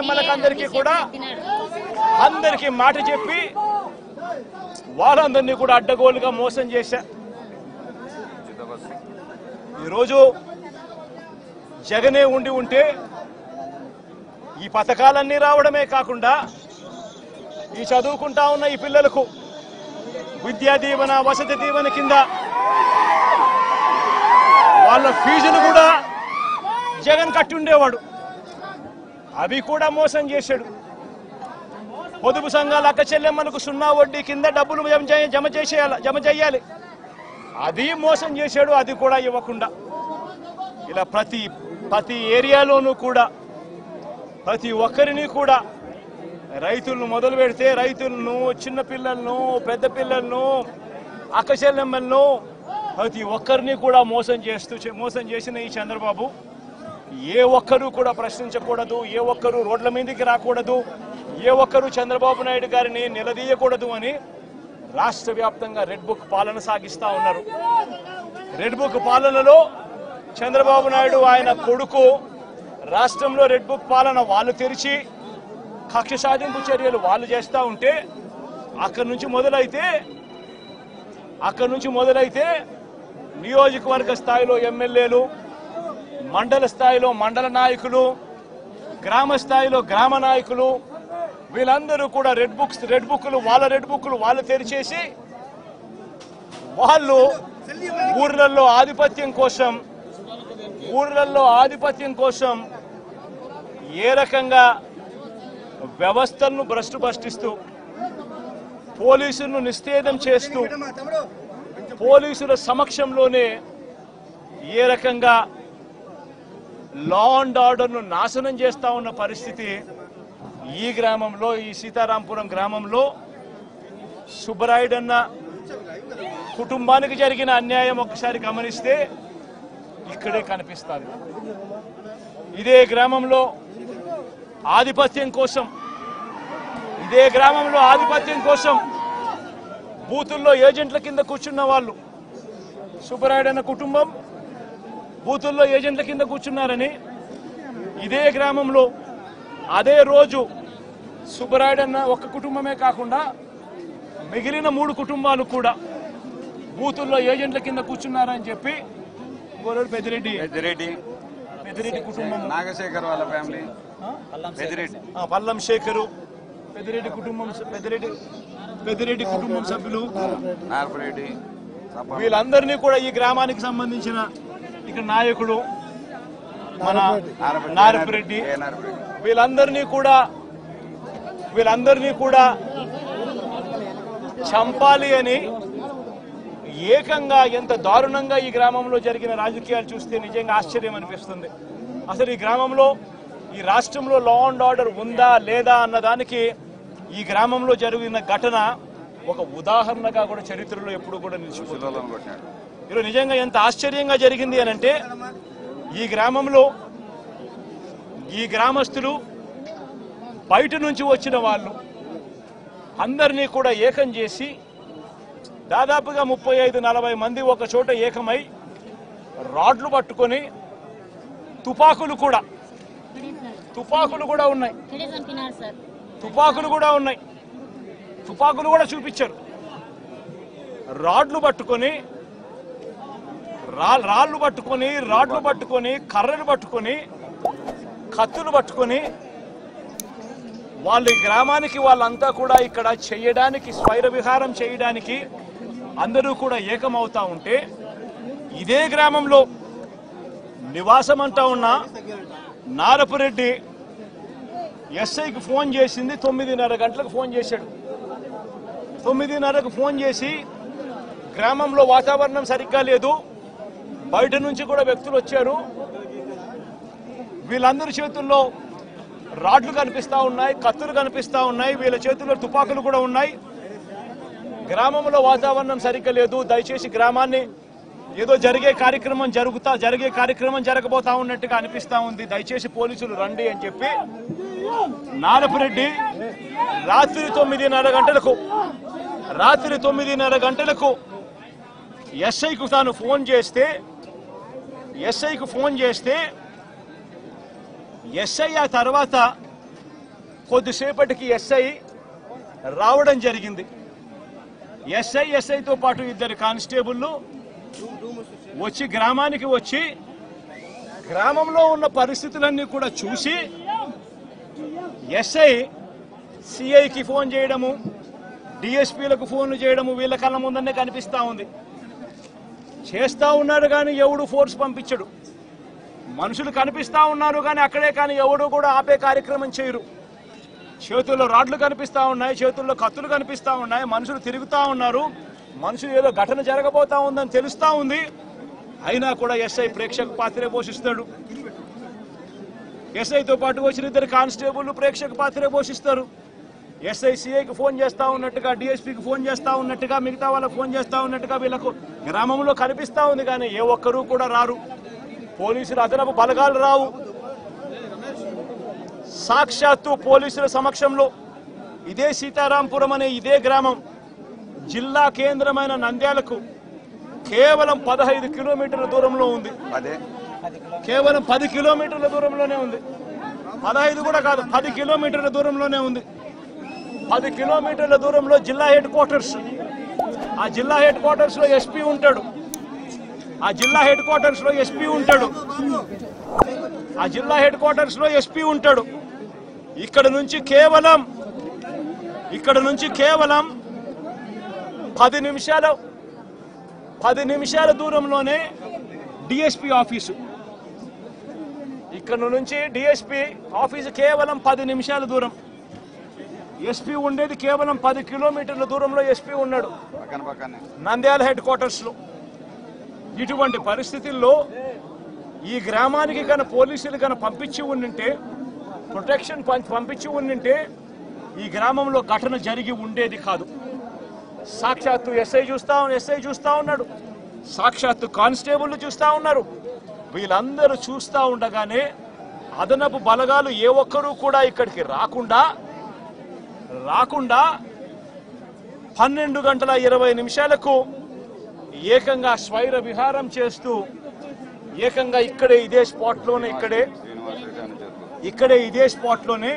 చెల్లెమ్మలకందరికీ కూడా అందరికీ మాట చెప్పి వాళ్ళందరినీ కూడా అడ్డగోలుగా మోసం చేశా. ఈరోజు జగనే ఉంటే ఈ పథకాలన్నీ రావడమే కాకుండా ఈ చదువుకుంటా ఉన్న ఈ పిల్లలకు విద్యా దీవెన వసతి దీవెన కింద వాళ్ళ ఫీజులు కూడా జగన్ కట్టి ఉండేవాడు. అవి కూడా మోసం చేశాడు. పొదుపు సంఘాల అక్క చెల్లెమ్మలకు 0 వడ్డీ కింద డబ్బులు జమ చేయాలి, అది మోసం చేశాడు. అది కూడా ఇవ్వకుండా ఇలా ప్రతి ఏరియాలోనూ కూడా ప్రతి ఒక్కరిని కూడా రైతులను మొదలు పెడితే రైతులను, చిన్న పిల్లలను, పెద్ద పిల్లలను, అక్క చెల్లెమ్మలను ప్రతి ఒక్కరిని కూడా మోసం చేసిన ఈ చంద్రబాబు ఏ ఒక్కరూ కూడా ప్రశ్నించకూడదు, ఏ ఒక్కరూ రోడ్ల మీదకి రాకూడదు, ఏ ఒక్కరూ చంద్రబాబు నాయుడు గారిని నిలదీయకూడదు అని రాష్ట్ర వ్యాప్తంగా రెడ్ బుక్ పాలన సాగిస్తా ఉన్నారు. రెడ్ బుక్ పాలనలో చంద్రబాబు నాయుడు ఆయన కొడుకు రాష్ట్రంలో రెడ్ బుక్ పాలన వాళ్ళు తెరిచి కక్ష సాధింపు చర్యలు వాళ్ళు చేస్తూ ఉంటే అక్కడి నుంచి మొదలైతే నియోజకవర్గ స్థాయిలో ఎమ్మెల్యేలు, మండల స్థాయిలో మండల నాయకులు, గ్రామ స్థాయిలో గ్రామ నాయకులు వీళ్ళందరూ కూడా రెడ్ బుక్లు వాళ్ళు తెరిచేసి వాళ్ళు ఊర్లలో ఆధిపత్యం కోసం ఏ రకంగా వ్యవస్థలను భ్రష్టుపట్టిస్తూ పోలీసులను నిస్తేదం చేస్తూ పోలీసుల సమక్షంలోనే ఏ రకంగా లా అండ్ ఆర్డర్ను నాశనం చేస్తా ఉన్న పరిస్థితి ఈ గ్రామంలో, ఈ సీతారాంపురం గ్రామంలో సుబ్బరాయుడన్న కుటుంబానికి జరిగిన అన్యాయం ఒక్కసారి గమనిస్తే ఇక్కడే కనిపిస్తుంది. ఇదే గ్రామంలో ఆధిపత్యం కోసం బూతుల్లో ఏజెంట్ల కింద కూర్చున్న వాళ్ళు, సుబ్బరాయుడన్న కుటుంబం బూతుల్లో ఏజెంట్ల కింద కూర్చున్నారని ఇదే గ్రామంలో అదే రోజు సుబ్బరాయుడన్న ఒక్క కుటుంబమే కాకుండా మిగిలిన 3 కుటుంబాలు కూడా బూతుల్లో ఏజెంట్ల కింద కూర్చున్నారని చెప్పి పెద్దిరెడ్డి కుటుంబం, నాగశేఖర్ వాళ్ళ ఫ్యామిలీ, పల్లం శేఖరు, పెద్దిరెడ్డి కుటుంబం సభ్యులు, వీళ్ళందరినీ కూడా ఈ గ్రామానికి సంబంధించిన ఇక్కడ నాయకుడు మన నారపురెడ్డి వీళ్ళందరినీ కూడా చంపాలి అని ఏకంగా ఎంత దారుణంగా ఈ గ్రామంలో జరిగిన రాజకీయాలు చూస్తే నిజంగా ఆశ్చర్యం అనిపిస్తుంది. అసలు ఈ గ్రామంలో, ఈ రాష్ట్రంలో లా అండ్ ఆర్డర్ ఉందా లేదా అన్నదానికి ఈ గ్రామంలో జరిగిన ఘటన ఒక ఉదాహరణగా కూడా చరిత్రలో ఎప్పుడు కూడా నిలిచిపోతుంది. ఈరోజు నిజంగా ఎంత ఆశ్చర్యంగా జరిగింది అనంటే ఈ గ్రామంలో ఈ గ్రామస్తులు బయట నుంచి వచ్చిన వాళ్ళు అందరినీ కూడా ఏకం చేసి దాదాపుగా 35-40 మంది ఒక చోట ఏకమై రాడ్లు పట్టుకొని తుపాకులు కూడా ఉన్నాయి, తుపాకులు కూడా చూపించారు. రాడ్లు పట్టుకొని కర్రలు పట్టుకొని కత్తులు పట్టుకొని వాళ్ళ గ్రామానికి వాళ్ళంతా కూడా ఇక్కడ చేయడానికి, స్వైర విహారం చేయడానికి అందరూ కూడా ఏకమవుతా ఉంటే ఇదే గ్రామంలో నివాసం అంటా ఉన్న నారపురెడ్డి ఎస్ఐకి ఫోన్ చేసింది 9:30 గంటలకు ఫోన్ చేశాడు. 9:30కు ఫోన్ చేసి గ్రామంలో వాతావరణం సరిగ్గా లేదు, బయట నుంచి కూడా వ్యక్తులు వచ్చారు, వీళ్ళందరి చేతుల్లో రాడ్లు కనిపిస్తా ఉన్నాయి, కత్తులు కనిపిస్తా ఉన్నాయి, వీళ్ళ చేతుల్లో తుపాకులు కూడా ఉన్నాయి, గ్రామంలో వాతావరణం సరిగ్గా లేదు, దయచేసి గ్రామాన్ని ఏదో జరిగే కార్యక్రమం జరగబోతా ఉన్నట్టుగా అనిపిస్తా ఉంది, దయచేసి పోలీసులు రండి అని చెప్పి నారపురెడ్డి రాత్రి 9:30 గంటలకు ఎస్ఐకు తాను ఫోన్ చేస్తే ఎస్ఐ ఆ తర్వాత కొద్దిసేపటికి ఎస్ఐ రావడం జరిగింది. ఎస్ఐతో పాటు ఇద్దరు కానిస్టేబుళ్ళు వచ్చి గ్రామానికి వచ్చి గ్రామంలో ఉన్న పరిస్థితులన్నీ కూడా చూసి ఎస్ఐ సిఐకి ఫోన్ చేయడము, డిఎస్పీలకు ఫోన్లు చేయడము వీళ్ళ కళ్ళ ముందనే కనిపిస్తూ ఉంది. చేస్తూ ఉన్నారు కానీ ఎవడు ఫోర్స్ పంపించడు. మనుషులు కనిపిస్తూ ఉన్నారు కానీ అక్కడే కానీ ఎవడు కూడా ఆపే కార్యక్రమం చేయరు. చేతుల్లో రాడ్లు కనిపిస్తూ ఉన్నాయి, చేతుల్లో కత్తులు కనిపిస్తూ ఉన్నాయి, మనుషులు తిరుగుతూ ఉన్నారు. మనుషులు ఏదో ఘటన జరగబోతా ఉందని తెలుస్తూ ఉంది. అయినా కూడా ఎస్ఐ ప్రేక్షక పాత్రే పోషిస్తాడు. ఎస్ఐతో పాటు వచ్చిన ఇద్దరు కానిస్టేబుల్ ప్రేక్షక పాత్రే పోషిస్తారు. ఎస్ఐ సిఐకి ఫోన్ చేస్తూ ఉన్నట్టుగా, డిఎస్పీకి ఫోన్ చేస్తూ ఉన్నట్టుగా, మిగతా వాళ్ళకి ఫోన్ చేస్తూ ఉన్నట్టుగా వీళ్ళకు గ్రామంలో కనిపిస్తూ ఉంది. కానీ ఏ ఒక్కరూ కూడా రారు. పోలీసులు అదనపు బలగాలు రావు. సాక్షాత్తు పోలీసుల సమక్షంలో ఇదే సీతారాంపురం అనే ఇదే గ్రామం జిల్లా కేంద్రమైన నంద్యాలకు కేవలం 15 కిలోమీటర్ల దూరంలో ఉంది. కేవలం 10 కిలోమీటర్ల దూరంలోనే ఉంది. 15 కూడా కాదు, 10 కిలోమీటర్ల దూరంలోనే ఉంది. 10 కిలోమీటర్ల దూరంలో జిల్లా హెడ్ క్వార్టర్స్. ఆ జిల్లా హెడ్ క్వార్టర్స్ లో ఎస్పీ ఉంటాడు. ఆ జిల్లా హెడ్ క్వార్టర్స్ లో ఎస్పీ ఉంటాడు. ఆ జిల్లా హెడ్ క్వార్టర్స్ లో ఎస్పీ ఉంటాడు. ఇక్కడ నుంచి కేవలం 10 నిమిషాల దూరంలోనే డిఎస్పీ ఆఫీసు. ఇక్కడ నుంచి డిఎస్పీ ఆఫీసు కేవలం 10 నిమిషాల దూరం. ఎస్పీ ఉండేది కేవలం 10 కిలోమీటర్ల దూరంలో ఎస్పీ ఉన్నాడు నంద్యాల హెడ్ క్వార్టర్స్ లో. ఇటువంటి పరిస్థితుల్లో ఈ గ్రామానికి కన్నా పోలీసులు కన్నా పంపించి ఉండింటే, ప్రొటెక్షన్ పంపించి ఉండింటే ఈ గ్రామంలో ఘటన జరిగి ఉండేది కాదు. సాక్షాత్తు ఎస్ఐ చూస్తా ఉన్నాడు, సాక్షాత్తు కానిస్టేబుల్ చూస్తా ఉన్నారు. వీళ్ళందరూ చూస్తా ఉండగానే అదనపు బలగాలు ఏ ఒక్కరూ కూడా ఇక్కడికి రాకుండా 12:20 ఏకంగా స్వైర విహారం చేస్తూ ఏకంగా ఇక్కడే ఇదే స్పాట్లోనే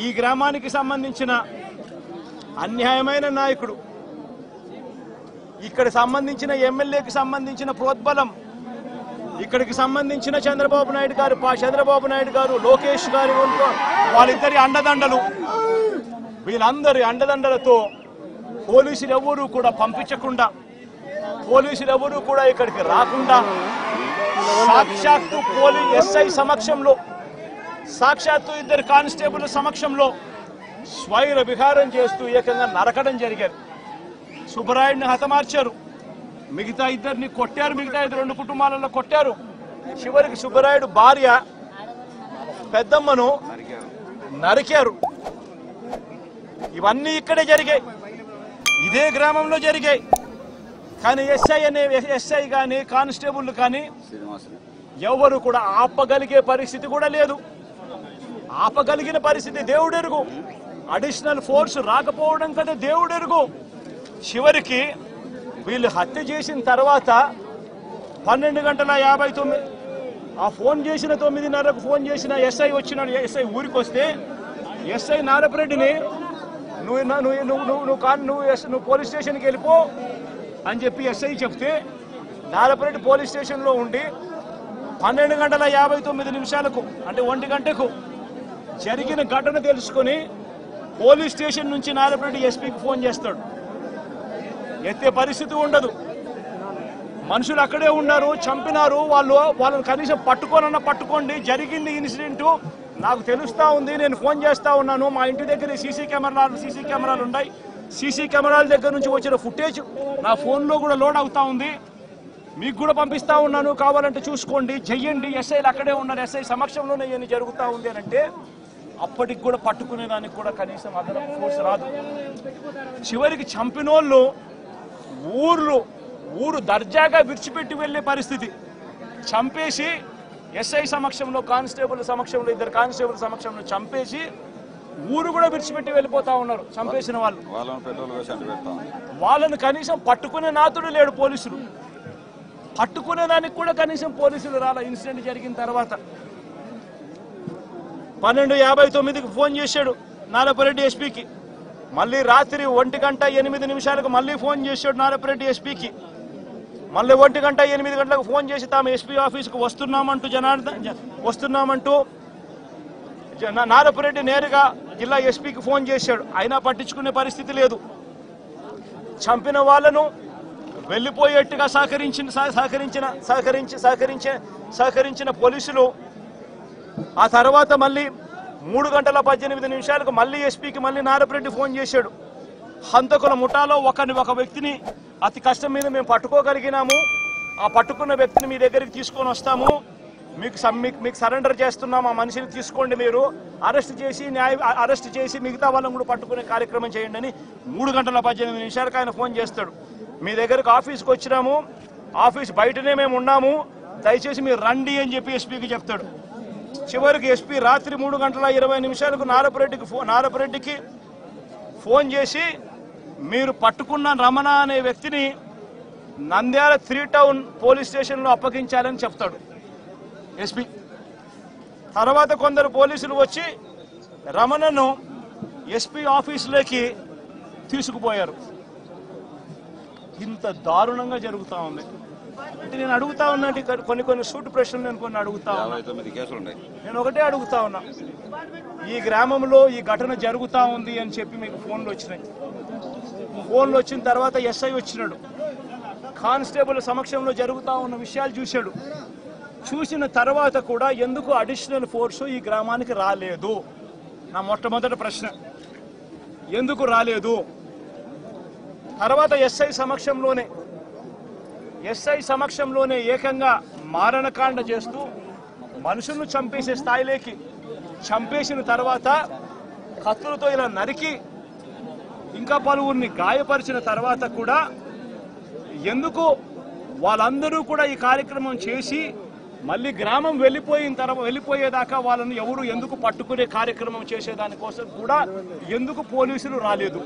ఈ గ్రామానికి సంబంధించిన అన్యాయమైన నాయకుడు, ఇక్కడ సంబంధించిన ఎమ్మెల్యేకి సంబంధించిన ప్రోద్బలం, ఇక్కడికి సంబంధించిన చంద్రబాబు నాయుడు గారు లోకేష్ గారు వాళ్ళిద్దరి అండదండలు, వీళ్ళందరి అండదండలతో పోలీసులు ఎవరూ కూడా పంపించకుండా, పోలీసులు ఎవరూ కూడా ఇక్కడికి రాకుండా సాక్షాత్తు ఎస్ఐ సమక్షంలో, సాక్షాత్తు ఇద్దరు కానిస్టేబుల్ సమక్షంలో స్వైర విహారం చేస్తూ ఏకంగా నరకడం జరిగారు. సుబ్బరాయుడిని హతమార్చారు, మిగతా ఇద్దరిని కొట్టారు, మిగతా 2 కుటుంబాలలో కొట్టారు. చివరికి సుబ్బరాయుడు భార్య పెద్దమ్మను నరికారు. ఇవన్నీ ఇక్కడే జరిగాయి, ఇదే గ్రామంలో జరిగాయి. కానీ ఎస్ఐ కానీ కానిస్టేబుల్ కానీ ఎవరు కూడా ఆపగలిగే పరిస్థితి కూడా లేదు. ఆపగలిగిన పరిస్థితి దేవుడెరుగు. అడిషనల్ ఫోర్స్ రాకపోవడం కదా దేవుడెరుగు. చివరికి వీళ్ళు హత్య చేసిన తర్వాత 12:59 ఆ ఫోన్ చేసిన 9:30కు ఫోన్ చేసిన ఎస్ఐ వచ్చినాడు. ఎస్ఐ ఊరికి వస్తే ఎస్ఐ నారపరెడ్డిని నువ్వు పోలీస్ స్టేషన్కి వెళ్ళిపో అని చెప్పి ఎస్ఐ చెప్తే నారపరెడ్డి పోలీస్ స్టేషన్లో ఉండి 12:59 అంటే 1 గంటకు జరిగిన ఘటన తెలుసుకొని పోలీస్ స్టేషన్ నుంచి నారపరెడ్డి ఎస్పీకి ఫోన్ చేస్తాడు. ఎత్తే పరిస్థితి ఉండదు. మనుషులు అక్కడే ఉన్నారు, చంపినారు. వాళ్ళని కనీసం పట్టుకోండి, జరిగింది ఇన్సిడెంట్ నాకు తెలుస్తా ఉంది, నేను ఫోన్ చేస్తా ఉన్నాను. మా ఇంటి దగ్గర సీసీ కెమెరాలు ఉన్నాయి. సీసీ కెమెరాల దగ్గర నుంచి వచ్చిన ఫుటేజ్ నా ఫోన్లో కూడా లోడ్ అవుతా ఉంది. మీకు కూడా పంపిస్తా ఉన్నాను, కావాలంటే చూసుకోండి, చెయ్యండి. ఎస్ఐలు అక్కడే ఉన్నారు, ఎస్ఐ సమక్షంలోనే ఇవన్నీ జరుగుతూ ఉంది అని అంటే అప్పటికి కూడా పట్టుకునేదానికి కూడా కనీసం అదనపు ఫోర్స్ రాదు. చివరికి చంపినోళ్ళు ఊరు దర్జాగా విడిచిపెట్టి వెళ్లే పరిస్థితి. చంపేసి ఎస్ఐ సమక్షంలో, కానిస్టేబుల్ సమక్షంలో, ఇద్దరు కానిస్టేబుల్ సమక్షంలో చంపేసి ఊరు కూడా విడిచిపెట్టి వెళ్ళిపోతా ఉన్నారు చంపేసిన వాళ్ళు. వాళ్ళను కనీసం పట్టుకునే నాతుడు లేడు. పోలీసులు పట్టుకునేదానికి కూడా కనీసం పోలీసులు రాల. ఇన్సిడెంట్ జరిగిన తర్వాత 12:59కి ఫోన్ చేశాడు నారపరెడ్డి ఎస్పీకి. మళ్ళీ రాత్రి 1:08 మళ్ళీ ఫోన్ చేశాడు నారపరెడ్డి ఎస్పీకి. మళ్ళీ 1:08 ఫోన్ చేసి తాము ఎస్పీ ఆఫీస్కి వస్తున్నామంటూ నారపరెడ్డి నేరుగా జిల్లా ఎస్పీకి ఫోన్ చేశాడు. అయినా పట్టించుకునే పరిస్థితి లేదు. చంపిన వాళ్ళను వెళ్ళిపోయేట్టుగా సహకరించిన పోలీసులు ఆ తర్వాత మళ్ళీ 3:18 మళ్ళీ ఎస్పీకి మళ్ళీ నారపరెడ్డి ఫోన్ చేశాడు. హంతకుల ముఠాలో ఒక వ్యక్తిని అతి కష్టం మీద మేము పట్టుకోగలిగినాము. ఆ పట్టుకున్న వ్యక్తిని మీ దగ్గరికి తీసుకొని వస్తాము, మీకు సరెండర్ చేస్తున్నాము, ఆ మనిషిని తీసుకోండి, మీరు అరెస్ట్ చేసి మిగతా వాళ్ళని కూడా పట్టుకునే కార్యక్రమం చేయండి అని 3:18 ఆయన ఫోన్ చేస్తాడు. మీ దగ్గరకు ఆఫీస్కి వచ్చినాము, ఆఫీస్ బయటనే మేము ఉన్నాము, దయచేసి మీరు రండి అని చెప్పి ఎస్పీకి చెప్తాడు. చివరికి ఎస్పీ రాత్రి 3:20 నారపరెడ్డికి ఫోన్ చేసి మీరు పట్టుకున్న రమణ అనే వ్యక్తిని నంద్యాల 3 టౌన్ పోలీస్ స్టేషన్లో అప్పగించాలని చెప్తాడు ఎస్పీ. తర్వాత కొందరు పోలీసులు వచ్చి రమణను ఎస్పీ ఆఫీసులోకి తీసుకుపోయారు. ఇంత దారుణంగా జరుగుతూ ఉంది. అంటే నేను అడుగుతా ఉన్నా, కొన్ని సూట్ ప్రశ్నలు నేను అడుగుతా ఉన్నా. నేను ఒకటే అడుగుతా ఉన్నా, ఈ గ్రామంలో ఈ ఘటన జరుగుతూ ఉంది అని చెప్పి మీకు ఫోన్లు వచ్చినాయి. ఫోన్లు వచ్చిన తర్వాత ఎస్ఐ వచ్చినాడు, కానిస్టేబుల్ సమక్షంలో జరుగుతూ ఉన్న విషయాలు చూశాడు. చూసిన తర్వాత కూడా ఎందుకు అడిషనల్ ఫోర్సు ఈ గ్రామానికి రాలేదు? నా మొట్టమొదటి ప్రశ్న, ఎందుకు రాలేదు? తర్వాత ఎస్ఐ సమక్షంలోనే ఏకంగా మారణకాండ చేస్తూ మనుషులను చంపేసే స్థాయిలోకి చంపేసిన తర్వాత కత్తులతో ఇలా నరికి ఇంకా పలువురిని గాయపరిచిన తర్వాత కూడా ఎందుకు వాళ్ళందరూ కూడా ఈ కార్యక్రమం చేసి మళ్ళీ గ్రామం వెళ్ళిపోయేదాకా వాళ్ళని ఎవరు ఎందుకు పట్టుకునే కార్యక్రమం చేసేదానికోసం కూడా ఎందుకు పోలీసులు రాలేదు?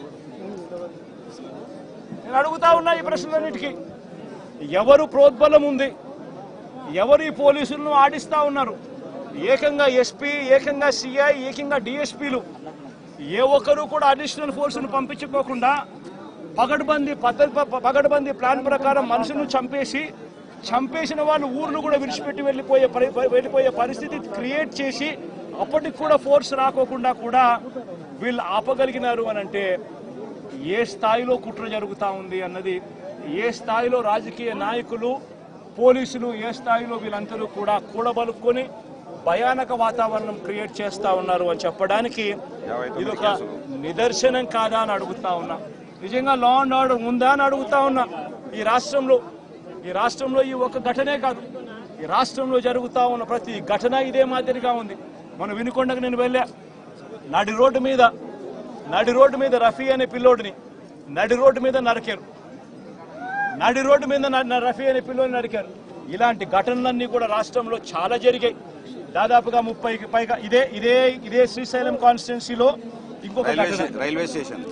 నేను అడుగుతా ఉన్నా ఈ ప్రశ్నలన్నిటికీ. ఎవరు ప్రోద్బలం ఉంది? ఎవరు ఈ పోలీసులను ఆడిస్తా ఉన్నారు? ఏకంగా ఎస్పీ, ఏకంగా సిఐ, ఏకంగా డిఎస్పీలు ఏ ఒక్కరూ కూడా అడిషనల్ ఫోర్సును పంపించుకోకుండా పగడ్బందీ ప్లాన్ ప్రకారం మనుషులను చంపేసిన వాళ్ళు ఊర్లు కూడా విడిచిపెట్టి వెళ్ళిపోయే పరిస్థితి క్రియేట్ చేసి అప్పటికి కూడా ఫోర్స్ రాకోకుండా కూడా వీళ్ళు ఆపగలిగినారు అని అంటే ఏ స్థాయిలో కుట్ర జరుగుతూ ఉంది అన్నది, ఏ స్థాయిలో రాజకీయ నాయకులు, పోలీసులు, ఏ స్థాయిలో వీళ్ళందరూ కూడా కూడబలుక్కొని భయానక వాతావరణం క్రియేట్ చేస్తా ఉన్నారు అని చెప్పడానికి ఇదొక నిదర్శనం కాదా అని అడుగుతా ఉన్నా. నిజంగా లా అండ్ ఆర్డర్ ఉందా అని అడుగుతా ఉన్నా. ఈ రాష్ట్రంలో ఈ ఒక ఘటనే కాదు, ఈ రాష్ట్రంలో జరుగుతూ ఉన్న ప్రతి ఘటన ఇదే మాదిరిగా ఉంది. మన వినుకొండకు నేను వెళ్ళా, నడి రోడ్డు మీద రఫీ అనే పిల్లోడిని నడి రోడ్డు మీద నరికారు. రఫీ అనే పిల్లోడిని నరికారు. ఇలాంటి ఘటనలన్నీ కూడా రాష్ట్రంలో చాలా జరిగాయి. దాదాపుగా 30కి పైగా ఇదే శ్రీశైలం కాన్స్టిట్యున్సీలో ఇంకొక రైల్వే స్టేషన్.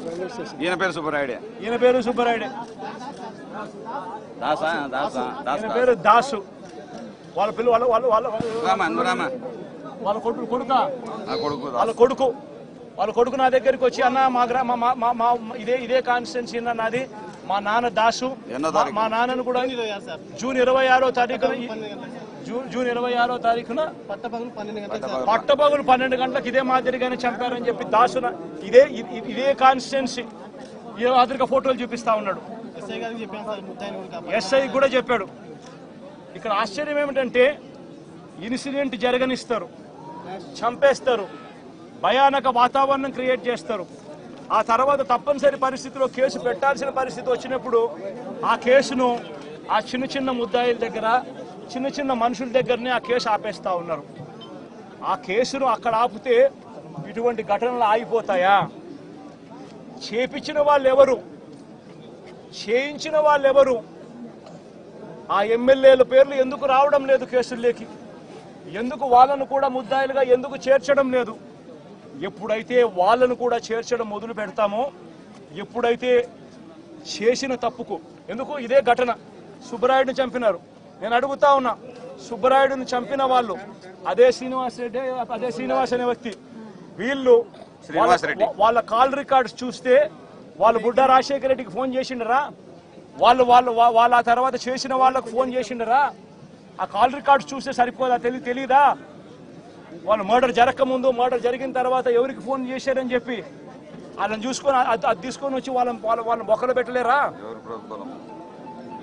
ఈయన పేరు సుబ్బరాయుడే. పేరు దాసు. వాళ్ళ కొడుకు నా దగ్గరికి వచ్చి, అన్న మా ఇదే కాన్స్టిట్యున్సీ నాది, మా నాన్న దాసు, మా నాన్నను కూడా జూన్ 26వ తారీఖున పట్టపగులు 12 గంటలకు ఇదే మాదిరిగానే చంపారని చెప్పి దాసున ఇదే కాన్స్టిట్యున్సీ ఏ మాదిరిగా ఫోటోలు చూపిస్తా ఉన్నాడు. ఎస్ఐ కూడా చెప్పాడు. ఇక్కడ ఆశ్చర్యం ఏమిటంటే ఇన్సిడెంట్ జరగనిస్తారు, చంపేస్తారు, భయానక వాతావరణం క్రియేట్ చేస్తారు. ఆ తర్వాత తప్పనిసరి పరిస్థితిలో కేసు పెట్టాల్సిన పరిస్థితి వచ్చినప్పుడు ఆ కేసును ఆ చిన్న ముద్దాయిల దగ్గర, చిన్న మనుషుల దగ్గరనే ఆ కేసు ఆపేస్తా ఉన్నారు. ఆ కేసును అక్కడ ఆపితే ఇటువంటి ఘటనలు ఆగిపోతాయా? చేపించిన వాళ్ళు ఎవరు? చేయించిన వాళ్ళు ఎవరు? ఆ ఎమ్మెల్యేల పేర్లు ఎందుకు రావడం లేదు కేసుల్లోకి? ఎందుకు వాళ్ళను కూడా ముద్దాయిలుగా ఎందుకు చేర్చడం లేదు? ఎప్పుడైతే వాళ్ళను కూడా చేర్చడం మొదలు పెడతామో, ఎప్పుడైతే చేసిన తప్పుకు, ఎందుకు ఇదే ఘటన సుబ్బరాయుడిని చంపినారు. నేను అడుగుతా ఉన్నా, సుబ్బరాయుడుని చంపిన వాళ్ళు అదే శ్రీనివాస్ అనే వ్యక్తి వీళ్ళు వాళ్ళ కాల్ రికార్డ్స్ చూస్తే వాళ్ళు బుడ్డా రాజశేఖర రెడ్డికి ఫోన్ చేసిండరా, వాళ్ళు ఆ తర్వాత చేసిన వాళ్ళకు ఫోన్ చేసిండరా? ఆ కాల్ రికార్డ్స్ చూస్తే సరిపోదా? తెలీదా? వాళ్ళు మర్డర్ జరగకముందు మర్డర్ జరిగిన తర్వాత ఎవరికి ఫోన్ చేశారని చెప్పి వాళ్ళని చూసుకొని అది తీసుకొని వచ్చి వాళ్ళని బొక్కలు పెట్టలేరా?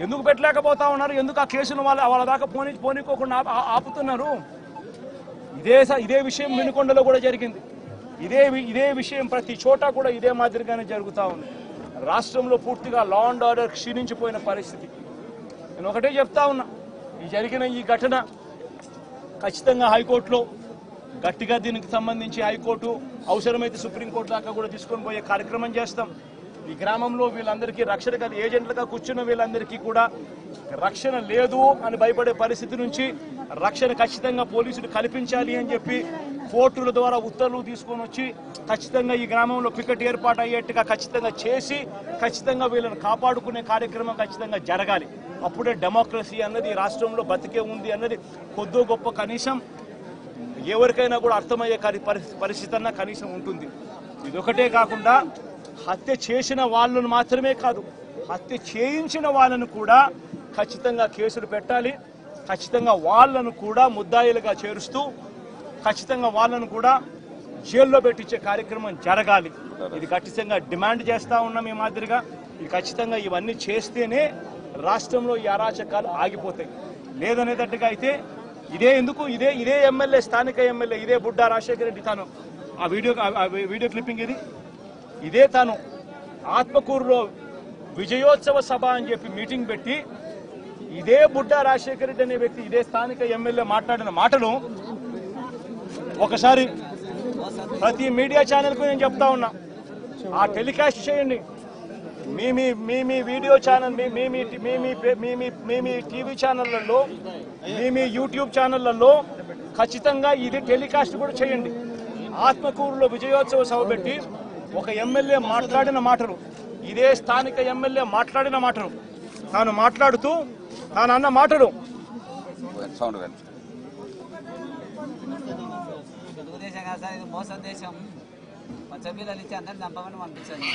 ఎందుకు పెట్టలేకపోతా ఉన్నారు? ఎందుకు ఆ కేసును వాళ్ళ దాకా పోనీకోకుండా ఆపుతున్నారు? ఇదే విషయం వినుకొండలో కూడా జరిగింది. ఇదే విషయం ప్రతి చోట కూడా ఇదే మాదిరిగానే జరుగుతూ ఉంది. రాష్ట్రంలో పూర్తిగా లా అండ్ ఆర్డర్ క్షీణించిపోయిన పరిస్థితి. నేను ఒకటే చెప్తా ఉన్నా, జరిగిన ఈ ఘటన ఖచ్చితంగా హైకోర్టులో గట్టిగా దీనికి సంబంధించి హైకోర్టు అవసరమైతే సుప్రీంకోర్టు దాకా కూడా తీసుకొని పోయే కార్యక్రమం చేస్తాం. ఈ గ్రామంలో వీళ్ళందరికీ రక్షణ ఏజెంట్లుగా కూర్చున్న వీళ్ళందరికీ కూడా రక్షణ లేదు అని భయపడే పరిస్థితి నుంచి రక్షణ ఖచ్చితంగా పోలీసులు కల్పించాలి అని చెప్పి కోర్టుల ద్వారా ఉత్తర్వులు తీసుకొని వచ్చి ఖచ్చితంగా ఈ గ్రామంలో పికెట్ ఏర్పాటు అయ్యేట్టుగా ఖచ్చితంగా చేసి ఖచ్చితంగా వీళ్ళని కాపాడుకునే కార్యక్రమం ఖచ్చితంగా జరగాలి. అప్పుడే డెమోక్రసీ అన్నది రాష్ట్రంలో బతికే ఉంది అన్నది కొద్దో గొప్ప కనీసం ఎవరికైనా కూడా అర్థమయ్యే పరిస్థితి అన్న కనీసం ఉంటుంది. ఇదొకటే కాకుండా హత్య చేసిన వాళ్ళను మాత్రమే కాదు, హత్య చేయించిన వాళ్ళను కూడా ఖచ్చితంగా కేసులు పెట్టాలి. ఖచ్చితంగా వాళ్ళను కూడా ముద్దాయిలుగా చేరుస్తూ ఖచ్చితంగా వాళ్ళను కూడా జైల్లో పెట్టించే కార్యక్రమం జరగాలి. ఇది ఖచ్చితంగా డిమాండ్ చేస్తూ ఉన్నాం. ఈ మాదిరిగా ఇది ఖచ్చితంగా ఇవన్నీ చేస్తేనే రాష్ట్రంలో ఈ అరాచకాలు ఆగిపోతాయి. లేదనేటట్టుగా అయితే ఇదే ఎమ్మెల్యే, స్థానిక ఎమ్మెల్యే ఇదే బుడ్డా రాజశేఖర రెడ్డి తాను ఆ వీడియో క్లిప్పింగ్ ఇదే తాను ఆత్మకూరులో విజయోత్సవ సభ అని చెప్పి మీటింగ్ పెట్టి ఇదే బుడ్డా రాజశేఖర రెడ్డి అనే వ్యక్తి ఇదే స్థానిక ఎమ్మెల్యే మాట్లాడిన మాటలు ఒకసారి ప్రతి మీడియా ఛానల్కు నేను చెప్తా ఉన్నా, ఆ టెలికాస్ట్ చేయండి. మీ వీడియో ఛానల్ మీ టీవీ ఛానళ్లలో మీ యూట్యూబ్ ఛానళ్లలో ఖచ్చితంగా ఇది టెలికాస్ట్ కూడా చేయండి. ఆత్మకూరులో విజయోత్సవ సభ పెట్టి ఒక ఎమ్మెల్యే మాట్లాడిన మాటలు, ఇదే స్థానిక ఎమ్మెల్యే మాట్లాడిన మాటలు, తాను మాట్లాడుతూ తాను అన్న మాటలు తెలుగుదేశం కాదు సార్, ఇది మోసం దేశం. పచ్చబిల్లలు ఇచ్చి అందరిని చంపమని పంపించండి.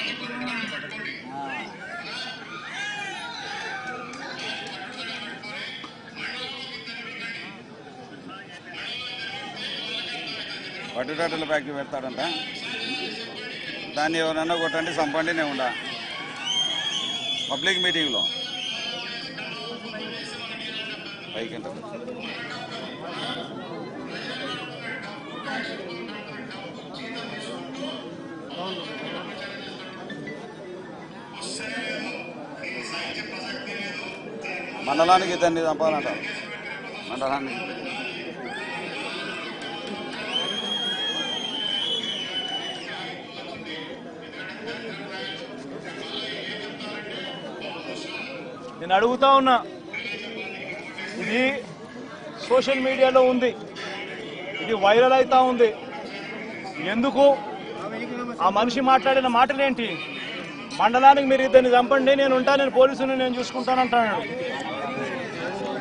వడ్డీటాటల ఫ్యాక్టరీ పెడతాడంట, దాన్ని ఎవరన్నా కొట్టండి చంపండి నేను ఉండా పబ్లిక్ మీటింగ్లో పైకి మండలానికి ఇతన్ని చంపాలంటారు. మండలానికి నేను అడుగుతా ఉన్నా, ఇది సోషల్ మీడియాలో ఉంది, ఇది వైరల్ అవుతా ఉంది. ఎందుకు ఆ మనిషి మాట్లాడిన మాటలేంటి? మండలానికి మీరు ఇద్దరిని చంపండి, నేను ఉంటాను, నేను పోలీసుని నేను చూసుకుంటానంటాను.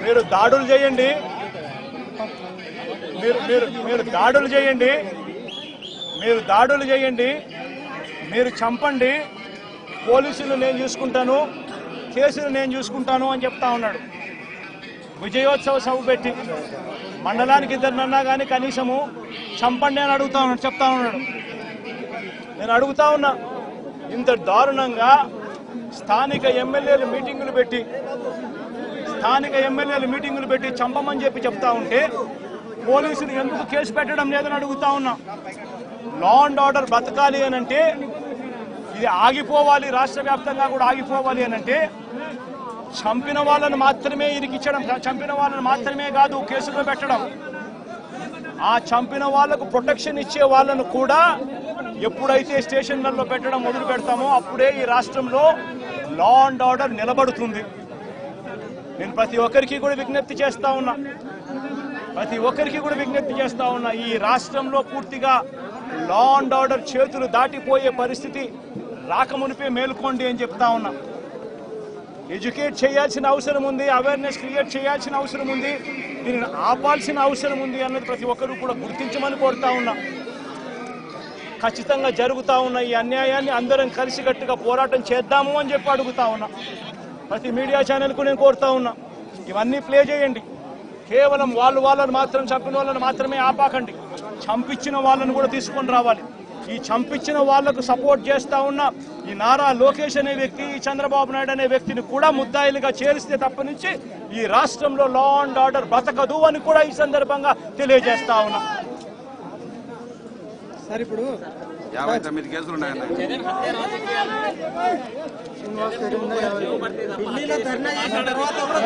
మీరు దాడులు చేయండి, మీరు దాడులు చేయండి, మీరు చంపండి, పోలీసులు నేను చూసుకుంటాను, కేసులు నేను చూసుకుంటాను అని చెప్తా ఉన్నాడు. విజయోత్సవ సభ పెట్టి మండలానికి ఇద్దరినన్నా కానీ కనీసము చంపండి అని చెప్తా ఉన్నాడు. నేను అడుగుతా ఉన్నా, ఇంత దారుణంగా స్థానిక ఎమ్మెల్యేలు మీటింగులు పెట్టి చంపమని చెప్తా ఉంటే పోలీసులు ఎందుకు కేసు పెట్టడం లేదని అడుగుతా ఉన్నా. లా అండ్ ఆర్డర్ బతకాలి అనంటే, ఇది ఆగిపోవాలి, రాష్ట్ర వ్యాప్తంగా కూడా ఆగిపోవాలి అనంటే చంపిన వాళ్ళను మాత్రమే ఇరికించడం, చంపిన వాళ్ళను మాత్రమే కాదు కేసులో పెట్టడం, ఆ చంపిన వాళ్లకు ప్రొటెక్షన్ ఇచ్చే వాళ్ళను కూడా ఎప్పుడైతే స్టేషన్లలో పెట్టడం మొదలు పెడతామో అప్పుడే ఈ రాష్ట్రంలో లా అండ్ ఆర్డర్ నిలబడుతుంది. నేను ప్రతి ఒక్కరికి కూడా విజ్ఞప్తి చేస్తా ఉన్నా, ఈ రాష్ట్రంలో పూర్తిగా లా అండ్ ఆర్డర్ చేతులు దాటిపోయే పరిస్థితి రాకమునిపే మేలుకోండి అని చెప్తా ఉన్నా. ఎడ్యుకేట్ చేయాల్సిన అవసరం ఉంది, అవేర్నెస్ క్రియేట్ చేయాల్సిన అవసరం ఉంది, దీనిని ఆపాల్సిన అవసరం ఉంది అన్నది ప్రతి ఒక్కరూ కూడా గుర్తించమని కోరుతా ఉన్నా. ఖచ్చితంగా జరుగుతూ ఉన్న ఈ అన్యాయాన్ని అందరం కలిసికట్టుగా పోరాటం చేద్దాము అని చెప్పి అడుగుతా ఉన్నా. ప్రతి మీడియా ఛానల్కు నేను కోరుతా ఉన్నా, ఇవన్నీ ప్లే చేయండి. కేవలం వాళ్ళని మాత్రం చంపిన వాళ్ళని మాత్రమే ఆపాకండి, చంపించిన వాళ్ళను కూడా తీసుకొని రావాలి. ఈ చంపించిన వాళ్లకు సపోర్ట్ చేస్తా ఉన్న ఈ నారా లోకేష్ అనే వ్యక్తి, ఈ చంద్రబాబు నాయుడు అనే వ్యక్తిని కూడా ముద్దాయిలుగా చేరిస్తే తప్ప నుంచి ఈ రాష్ట్రంలో లా అండ్ ఆర్డర్ బతకదు అని కూడా ఈ సందర్భంగా తెలియజేస్తా ఉన్నా. సార్ ఇప్పుడు 59 కేసులు ఉన్నాయన్న. ఢిల్లీలో ధర్నా చేసిన తర్వాత కూడా